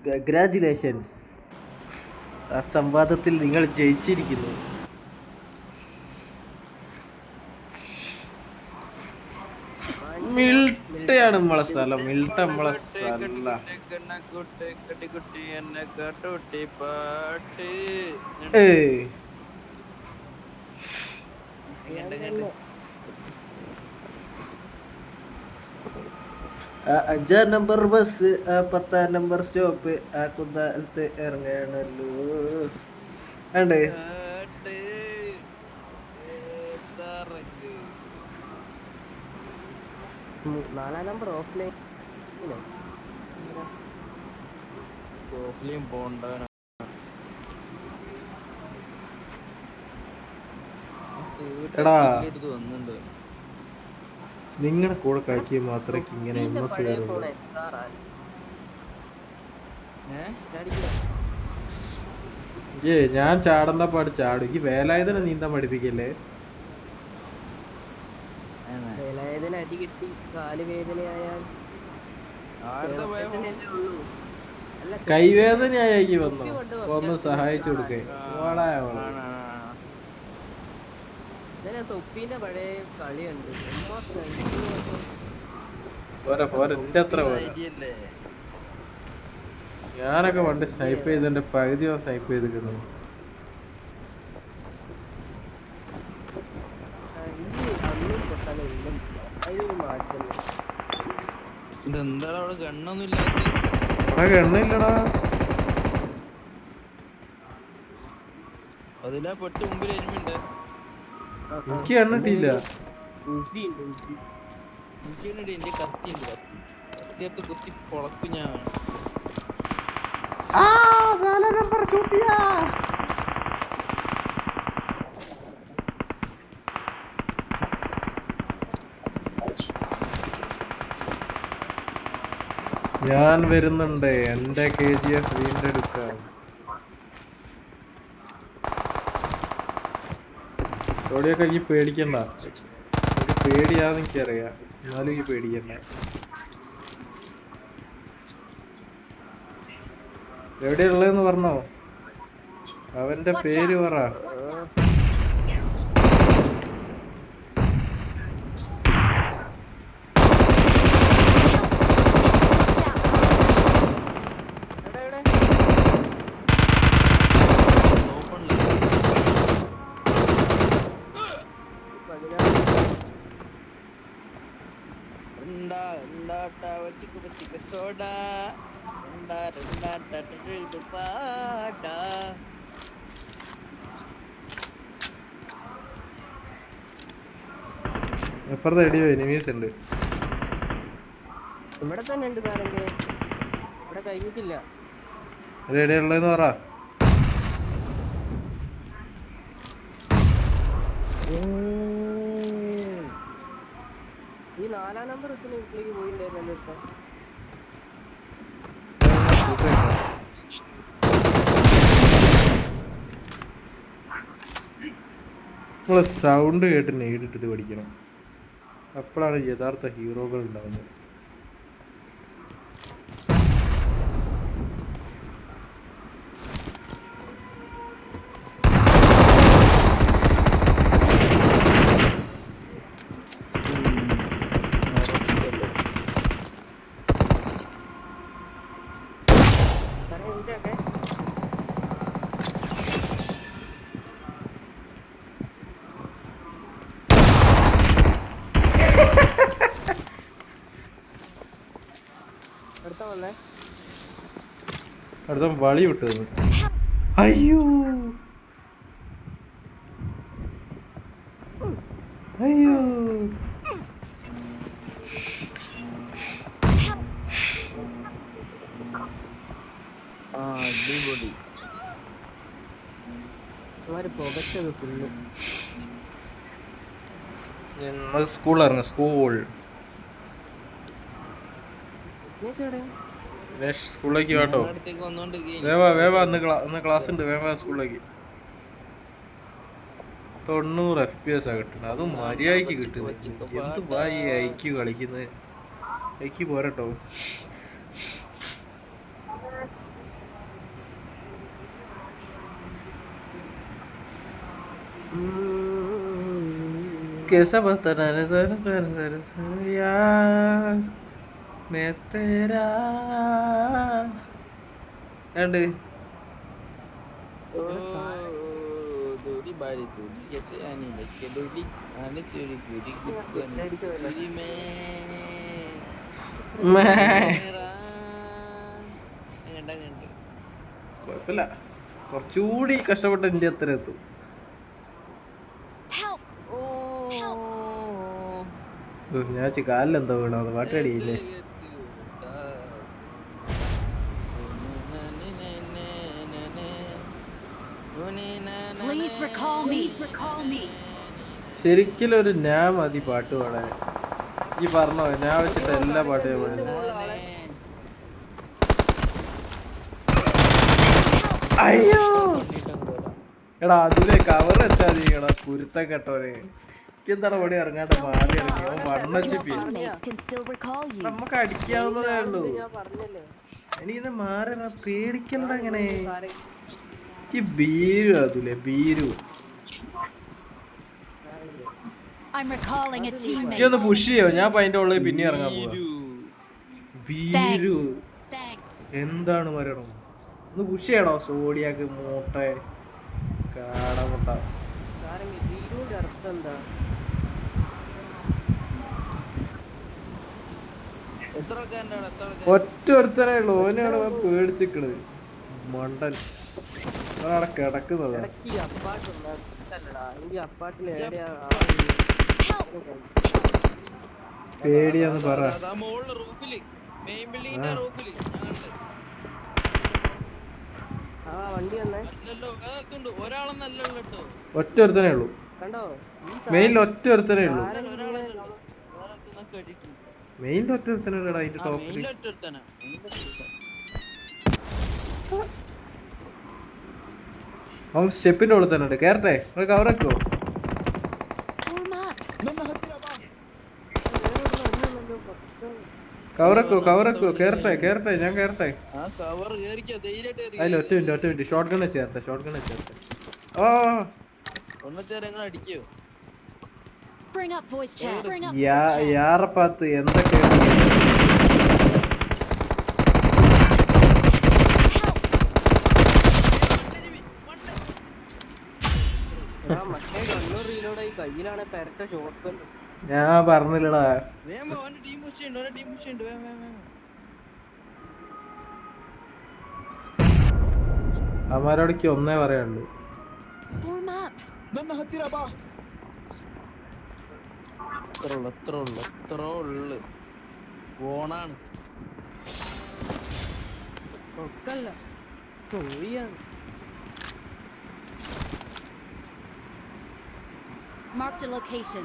Congratulations, ആ സംവാദത്തിൽ നിങ്ങൾ ജയിച്ചിരിക്കുന്നു. മിൽട്ടയാണ് നമ്മളെ സ്ഥലം. മിൽട്ട നമ്മളെ സ്ഥല. അഞ്ചാം നമ്പർ ബസ്, 10-ാം നമ്പർ സ്റ്റോപ്പ്, ആ കുന്നത്ത് ഇറങ്ങണല്ലോ. അണ്ടേ 4-ാം നമ്പർ ഓഫ്ലൈൻ പോണ്ട. വന്നിട്ടുണ്ട് നിങ്ങളുടെ കൂടെ കളിക്കുക മാത്രമേ ഇങ്ങനെ MS കയറുള്ളൂ. ഞാൻ ചാടന്ന പാട് ചാടും. ഈ വേലായുധനെ നീന്താൻ പഠിപ്പിക്കല്ലേ. അടി കിട്ടി കാല് വേദനയായാൽ കൈവേദനയായി വന്നു. ഒന്ന് സഹായിച്ചു കൊടുക്കേ. തൊപ്പീന്റെ പഴയ കളിയുണ്ട്. പോരാ പോരാ, എന്റെ അത്ര പോരാ. ഞാനൊക്കെ പണ്ട് സ്നൈപ്പ് ചെയ്തതിന്റെ പകുതിയോ സ്നൈപ്പ് ചെയ്തിരിക്കുന്നു. ഗണ്ണില്ലടാ. എനിക്ക് കണ്ടിട്ടില്ല. കുത്തി പൊളക്കും ഞാൻ. ഞാൻ വരുന്നുണ്ട്. എന്റെ KGF വീണ്ടെടുക്കാം. ഓടിയൊക്കെ ഈ പേടിക്കണ്ട. പേടിയാന്ന് എനിക്കറിയാം, എന്നാലും ഈ പേടിക്കണ്ട. എവിടെയുള്ളതെന്ന് പറഞ്ഞോ? അവന്റെ പേര് പറ. എപ്പുറത്തെ അടിയോ എനിമീസ് ഉണ്ട്. ഇവിടെ തന്നെ ഉണ്ട് സാറെങ്കിൽ. ഇവിടെ കഴിഞ്ഞിട്ടില്ല. എവിടെയുള്ളതെന്ന് പറ. ഈ 4-ാം നമ്പർ വീട്ടിലേക്ക് പോയിണ്ടായിരുന്നു. നമ്മള് സൗണ്ട് കേട്ട് നേരിട്ടിട്ട് പഠിക്കണം. അപ്പോഴാണ് യഥാർത്ഥ ഹീറോകൾ ഉണ്ടാവുന്നത്. അടുത്ത വളി വിട്ടു. അയ്യോ അയ്യോ, അടിപൊളി. പുകച്ചത് ഫുള്ള്. സ്കൂളിറങ്ങ. സ്കൂൾ സ്കൂളിലേക്ക് കേട്ടോ. വേവാ ഇന്ന് ക്ലാസ് ഉണ്ട്. വേവാ സ്കൂളിലേക്ക്. 90 FPS ആ കിട്ടുന്നത്. അതും മര്യാദക്ക് കിട്ടുന്നത്. എന്ത് ഭായി ഐക്യു കളിക്കുന്നത്. എനിക്ക് പോരട്ടോ. कैसा बता यार मैं तेरा ഉണ്ട്. ओ दूरी बारी दूरी कैसे आने लगे दूरी आने तेरी गुड़ी गुड़ी दूरी में मेरा അങ്ങണ്ട് കുഴപ്പമില്ല, കുറച്ചുകൂടി കഷ്ടപ്പെട്ട ഇന്ത്യ അത്ര എത്തും. ഓ ഞാൻ കാലിലെന്തോ വീണോ പാട്ടടിയില്ലേ. ശരിക്കും ഒരു ഞാൻ മതി പാട്ട് പാടാൻ. ഈ പറഞ്ഞോ, ഞാൻ വെച്ചിട്ട് എല്ലാ പാട്ടും ഞാൻ പാടുന്നു. അയ്യോ എടാ അതിലെ കവർ വെച്ചാൽ എടാ കുരുത്തം കെട്ടോനെ. എന്താ പടി ഇറങ്ങാണ്ട് മാറി ഇറങ്ങി വണ്ണച്ചി. നമുക്ക് അടിക്കാവുന്നതേ ഉള്ളൂ. എനിക്കിത് മാറി പേടിക്കണ്ട. അങ്ങനെ ഈ ബീരു അതില്ലേ ബീരു ഈ ഒന്ന് പുഷ് ചെയ്യോ. ഞാൻ അതിന്റെ ഉള്ളിൽ പിന്നെ ഇറങ്ങാൻ പോവാ. ബീരു എന്താണ് പറയണോ, ഒന്ന് പുഷ് ചെയ്യണോ. സോഡിയാക്ക് മൂട്ട കാടമുട്ട. ഒറ്റ ഒരുത്തനേ ഉള്ളൂ, ഓനാണ് പേടിച്ചിക്കണത്. മണ്ടൻ അവിടെ കിടക്കുന്നത്. പേടിയാന്ന് പറ. ഒറ്റ ഒരുത്തനേ ഉള്ളൂ, മെയിനിൽ ഒറ്റ ഒരുത്തനേ ഉള്ളൂ. മെയിനിൽ ഒറ്റ ഒരുത്തനേ ഉള്ളൂ അതിന്റെ ടോപ്പിൽ. അവൻ സ്റ്റെപ്പിന്റെ ഉള്ളിൽ തന്നെ ഉണ്ട്. കേറട്ടെ, കവറക്കോ. കവറക്കോ കേറട്ടെ ഞാൻ കേറട്ടെ. അതിൽ ഒറ്റ മിനിറ്റ് ഷോട്ട് ഗൺ ചേർത്തെ. ഓ യാറപ്പാത്ത് എന്തൊക്കെ ഞാൻ പറഞ്ഞില്ലടാ. അമാരോടക്ക് ഒന്നേ പറയാനുള്ളൂ. ഓണാണ് Marked a location.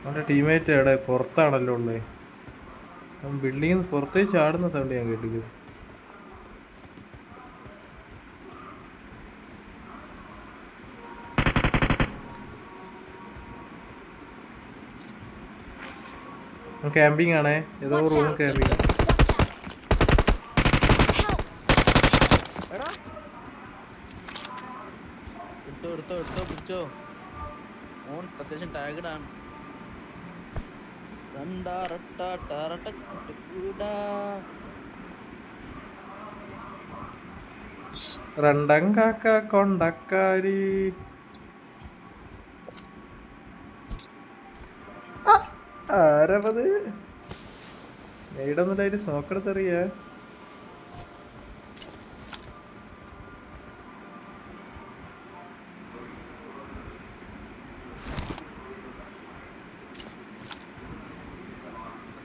അവന്റെ ടീമേറ്റ് എവിടെ? പുറത്താണല്ലോ ഉള്ളത്. ബിൽഡിംഗ് പുറത്തേക്ക് ചാടുന്ന സൗണ്ട് ഞാൻ കേട്ടത്. ക്യാമ്പിംഗ് ആണേ, ഏതോ റൂം ക്യാമ്പിംഗ്. എടുത്തോ പിടിച്ചോ. ഓൻ അത്യാവശ്യം ടാഗഡ് ആണ്. രണ്ടം കാക്ക കൊണ്ടക്കാരി. ആരവത് എവിടെന്നില്ല സ്മോക്കെടുത്തറിയാ.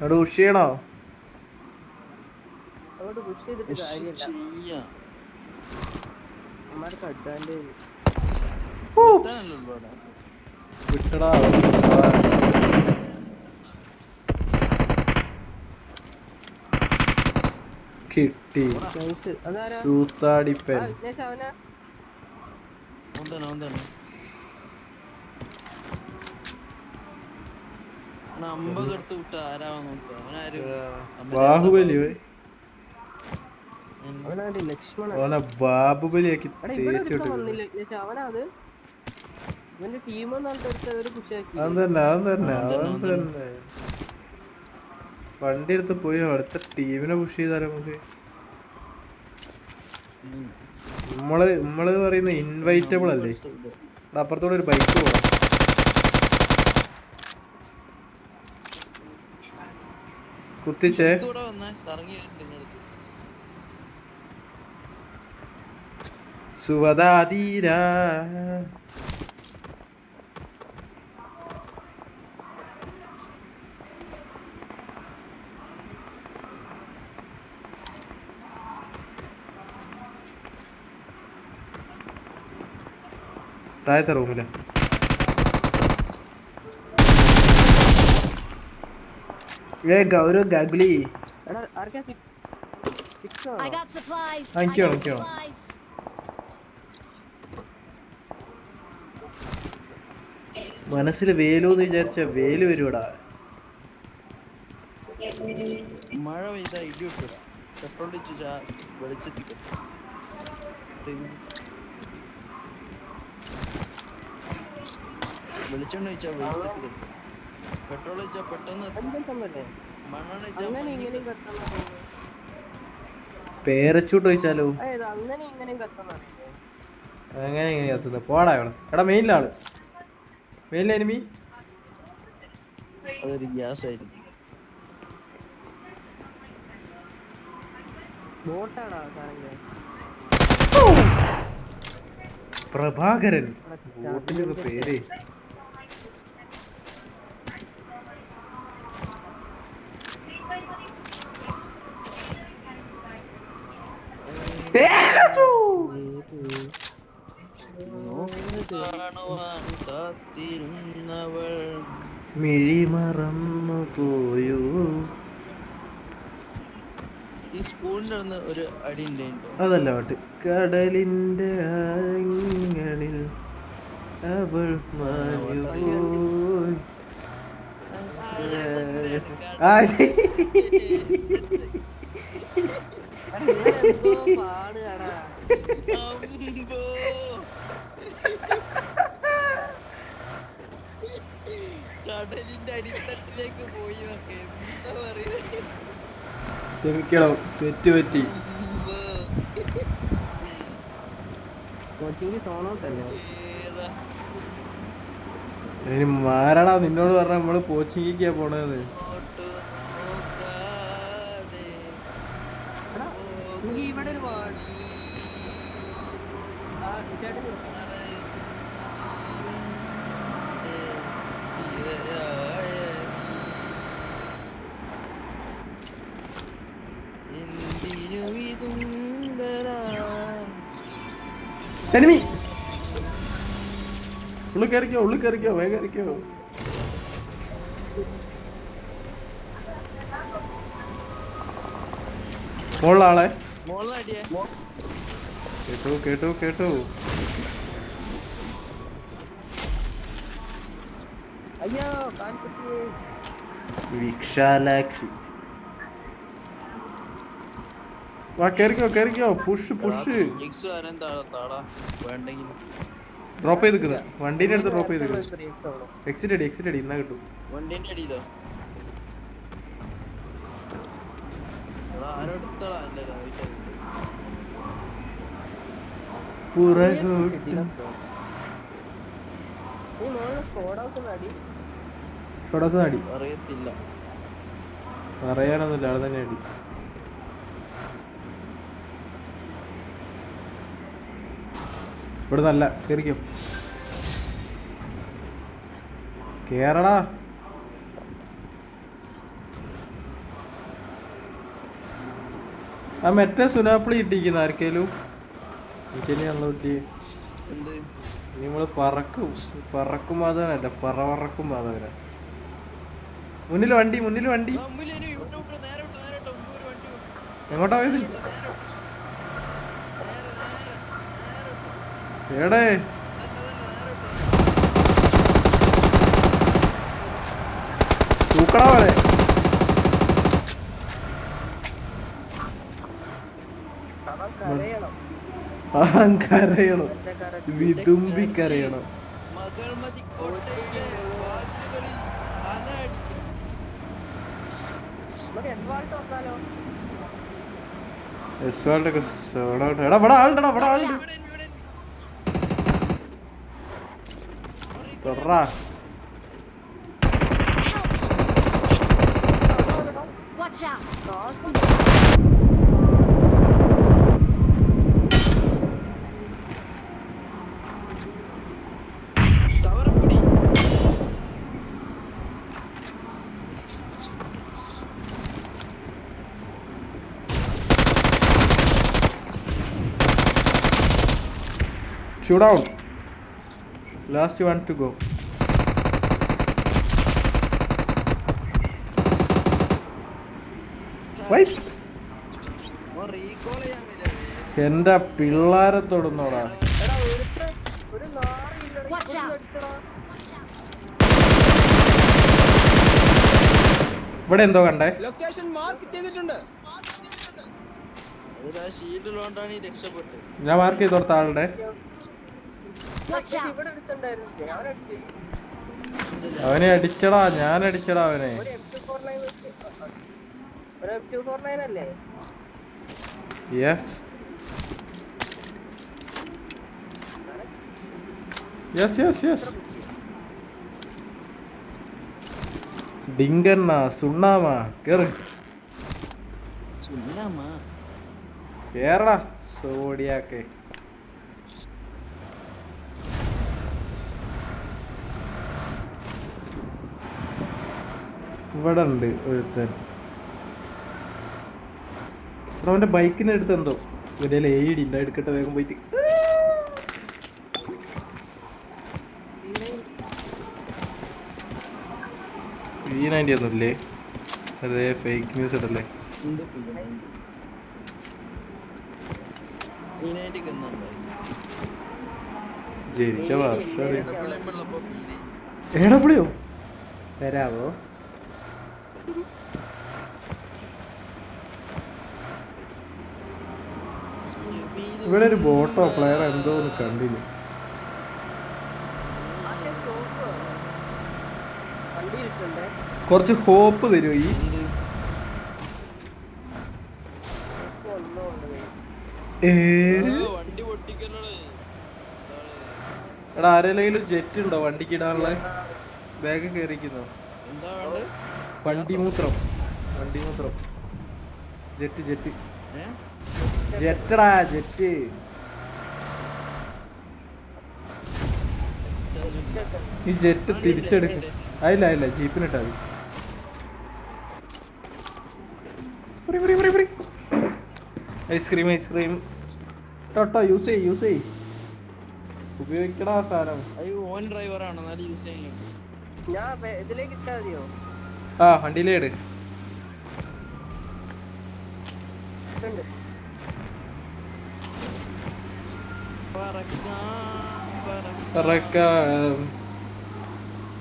അവിടെ പുഷ് ചെയ്യണോ? വിട്ടടാ. കിട്ടി സൂത്താടിപ്പൻ. അമ്പൊക്കെ എടുത്ത് വിട്ട ആരാവാൻ നോക്കുക അവനാരും ബാഹുബലി അവനാണ്ടി ലക്ഷ്മണൻ. ഓനെ ബാഹുബലിയാക്കി എടാ ഇവിടെ ഒരുത്തൻ തേച്ചിട്ട് വന്നില്ല ചേച്ചാ, അവനാ അത്? ഇവന്റെ ടീം ഒരു കുശാക്കി. അവൻ തന്നെ വണ്ടി എടുത്ത് പോയി അടുത്ത ടീമിനെ പുഷ് ചെയ്താലോ നമുക്ക്. നമ്മള് പറയുന്ന ഇൻവൈറ്റബിൾ അല്ലേ? അപ്പുറത്തോടെ ഒരു ബൈക്ക് പോകാം. കുത്തിച്ചേ സുവദാതീരാ താഴത്തെ റൂമില് ഗൗരവ് ഗാഗുലി. എടാ ആർക്കാ six? I got supplies. Thank I you, got thank you. supplies. മനസ്സിൽ വേലൂന്ന് വിചാരിച്ച വേല് വരുവടാ. മഴ പെയ്ത ഇടി വിട്ടിട പെട്രോൾ അടിച്ചാ വെളിച്ചെത്തി വെളിച്ചെണ്ണ ഒഴിച്ചാ വെളിച്ചെത്തി കത്തും. പെട്രോൾ ഒഴിച്ചാ പെട്ടെന്ന് മണ്ണെണ്ണ ഒഴിച്ചാ പേരച്ചൂട്ട് ഒഴിച്ചാലോ? അങ്ങനെ ഇങ്ങനെയും കത്തണം. അങ്ങനെ ഇങ്ങനെ കത്തുന്നത് പോടാ. എടാ മെയിനിലാള്, മെയിനിലെ എനിമി. അതൊരു ഗ്യാസ് ആയിരിക്കും. ബോട്ടാടാ സാറേ. പ്രഭാകരൻ ബോട്ടിന്റെ പേര്. മിഴി മറന്നു പോയോ? ഈ സ്കൂളിന്റെ അടുത്ത് ഒരു അടി ഉണ്ടായിട്ടോ. അതല്ല പാട്ട്. കടലിന്റെ ആഴങ്ങളിൽ അവൾ മാഞ്ഞുപോയി. കടലിന്റെ അടിത്തട്ടിലേക്ക് പോയി നോക്കെ എന്താ പറയുക. ക്ഷമിക്കണം, തെറ്റുപറ്റി. ഇനി മാരടാ, നിന്നോട് പറഞ്ഞ നമ്മള് കോച്ചിങ്ങിക്കാ പോണത്. ഇവിടെ ഒരു എനിമി ഉള്ളിൽ കയറിക്കോ വേഗം കയറിക്കോ. മോളാളെ കേട്ടു. അയ്യോ വിക്ഷാലാക്ഷി വാ, കേറിക്കോ. പുഷ് ഡ്രോപ്പ് ചെയ്തിക്കുന്ന വണ്ടീന്റെ അടുത്ത് ഡ്രോപ്പ് ചെയ്തിരിക്കുന്നു. എക്സിറ്റ് അടി ഇന്നാ കിട്ടും. വണ്ടിന്റെ അടിയിലോ അടി അറിയത്തില്ല. പറയാനൊന്നുമില്ല, അവിടെ തന്നെ അടി. ഇവിടെ നല്ല കേറിക്കോ. കേറടാ. ആ മറ്റേ സുനാപ്പിളി ഇട്ടിരിക്കുന്ന ആർക്കേലും എനിക്കെന്നെ നല്ല കുട്ടി. നമ്മള് പറക്കും മാധവനല്ല, പറവറക്കും മാധവന. മുന്നിൽ വണ്ടി എങ്ങോട്ടാ പോയത്? എടേ തൂക്കടാ പോലെ അവൻ കരയണം. കരയണം, എന്റെ കരച്ചിൽ. വിതുമ്പി കരയണം. മകൾമതി കോട്ടയുടെ വാതിലുകളിൽ അല അടിക്കും. നമുക്ക് എഡ്വാൾട്ട് വന്നാലോ? എസ്വാൾട്ടൊക്കെ സോളായിട്ട്. എടാ ഇവിടെ ആളുണ്ടടാ, ഇവിടെ Watch ആളുണ്ട്. out! തൊടറാ. Watch out! കവറപ്പൊടി. Shoot out. Last one to go. Wait. ഓ റീകോൾ ചെയ്യാൻ വരാ വേഗം. എന്റെ പിള്ളാരെ തൊടുന്നോടാ. എടാ ഒരു നാറിയില്ലടാ. Watch out. അടിച്ചടാ. ഇവിടെ എന്തോ കണ്ടേ? ലൊക്കേഷൻ മാർക്ക് ചെയ്തിട്ടുണ്ട്. അതിലാ ഷീൽഡ് ഉള്ളതുകൊണ്ടാണ് ഈ രക്ഷപ്പെട്ടത്. ഞാൻ മാർക്ക് ചെയ്ത് കൊടുത്ത ആളുടെ. Watch out! ഇവിടെ എടുത്തിട്ടുണ്ടായിരുന്നു. ഞാൻ അടിച്ചു. അവനെ അടിച്ചടാ, ഞാൻ അടിച്ചടാ അവനെ. ഒരു M249 വെച്ച് ഒരു M249 അല്ലേ? Yes yes yes yes. ഡിങ്കണ്ണ സുണ്ണാമ കേറ് സുന്നാമാ. കേറടാ സോഡിയാക്കെ. ഇവിടെ ഉണ്ട് ഒരുത്തൻ. അവന്റെ ബൈക്കിന് അടുത്ത് എന്തോ ഒരു എയ്ഡി ഉണ്ട്, എടുക്കട്ടെ വേഗം പോയിട്ട്. V90 ഒന്നുമില്ലേ? അതെ ഫേക്ക് ന്യൂസ് ഇടല്ലേ? ഉണ്ട് പീനായിട്ട് എന്നുണ്ടായി. ജനിച്ച വർഷം എടപ്പള്ളിയുമ്പുള്ളപ്പോ പീരി. എടപ്പളിയോ തരാവോ? ഇവിടെ ഒരു ബോട്ടോ പ്ലെയർ എന്തോ ഒന്ന് കണ്ടില്ല. വണ്ടിയിലിട്ടുണ്ട്. കുറച്ച് ഹോപ്പ് തരുമോ ഈ? ഒന്നും ഉണ്ട്. വണ്ടി പൊട്ടിക്കല്ലേ. എടാ ആരെങ്കിലും ജെറ്റ് ഉണ്ടോ വണ്ടിക്ക് ഇടാനുള്ള? ബാഗ് കയറിക്കുന്നോ? എന്താ വേണ്ടത്? വണ്ടിമൂത്രം, വണ്ടിമൂത്രം. ജെറ്റ് ജെറ്റ് ഏ? ജെറ്റടാ ജെറ്റ്. ഈ ജെറ്റ് തിരിച്ചെടുക്കും. അതില്ല അതില്ല ജീപ്പിനിട്ടാ മതി. ഐസ്ക്രീം ഐസ്ക്രീം ടോട്ടോ യൂസ് ചെയ് യൂസ് ചെയ്. ഉപയോഗിക്കടാ സാധനം. അയ്യോ ഓൻ ഡ്രൈവറാണ്, എന്നാലും യൂസ് ചെയ്യാൻ. ഞാൻ ഇതിലേക്ക് ഇട്ടാ മതിയോ? ആ വണ്ടിയിലേ ഇട്. ഇട്ടുണ്ട്. പറക്കാം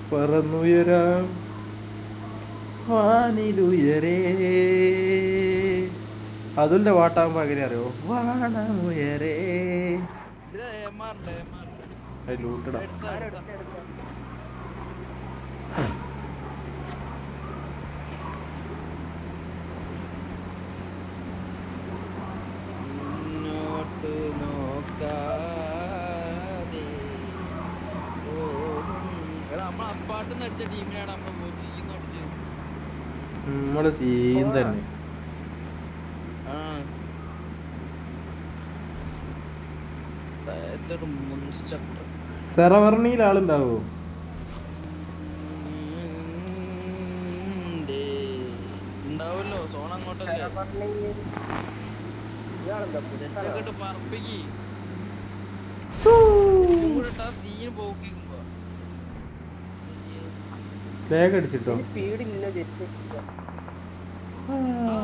പറന്നുയരാം വാനിലുയരേ. അതുലിന്റെ പാട്ടാകുമ്പോ എങ്ങനെ അറിയോ? വാണമുയരേ. ലൂട്ടടാ. മുന്നോട്ട് നോക്കാതെ പോകും. എടാ നമ്മൾ അപ്പാട്ടുന്ന് അടിച്ച ടീമിനാണ് നമ്മൾ പോയിരിക്കുന്നു അടിച്ചത്. നമ്മള് സീൻ തന്നെ. ആ മുൻസ്ട്രക്ടർ സെറവർണിയിൽ ആളുണ്ടാവോ? ഉണ്ടാവല്ലോ. സോൺ അങ്ങോട്ടല്ലേ ജെറ്റൊക്കെ പറപ്പിക്ക്. സീൻ പോക്കിക്കുമ്പോ ബാഗ് അടിച്ചിട്ടോ? സ്പീഡില്ല ജെറ്റ്.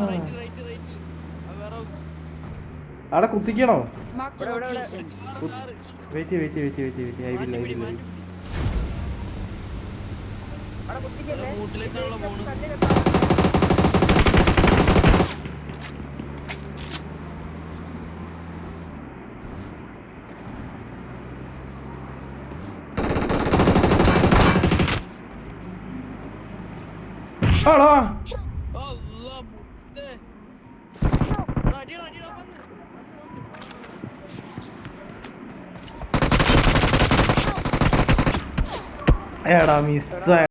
Right right right. വേറെ അവിടെ കുത്തിക്കണോ? Marked a location. Wait wait wait wait wait. I will I will. അവിടെ കുത്തിക്കല്ലേ മൂട്ടിലേക്കാണല്ലോ പോണ്. കല്ല് കെട്ടാ ആടാ അല്ലാ മുത്തേ. അടിയടാ അടിയടാ വന്ന്. എടാ മിസ്സായി.